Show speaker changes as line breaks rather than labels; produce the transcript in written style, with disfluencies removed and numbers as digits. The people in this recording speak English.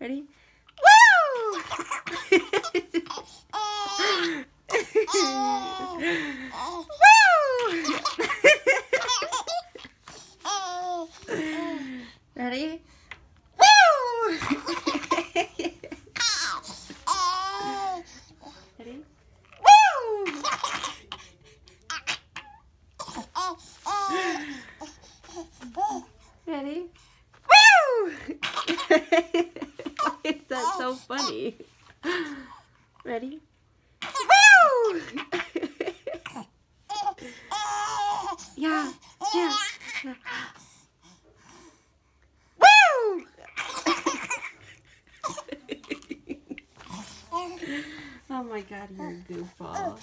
Ready? Woo! Woo! Ready? Woo! Ready? Woo! Ready? Woo! Why is that so funny? Ready? Woo! Yeah, yeah, yeah. Woo! Oh my God, you're a goofball.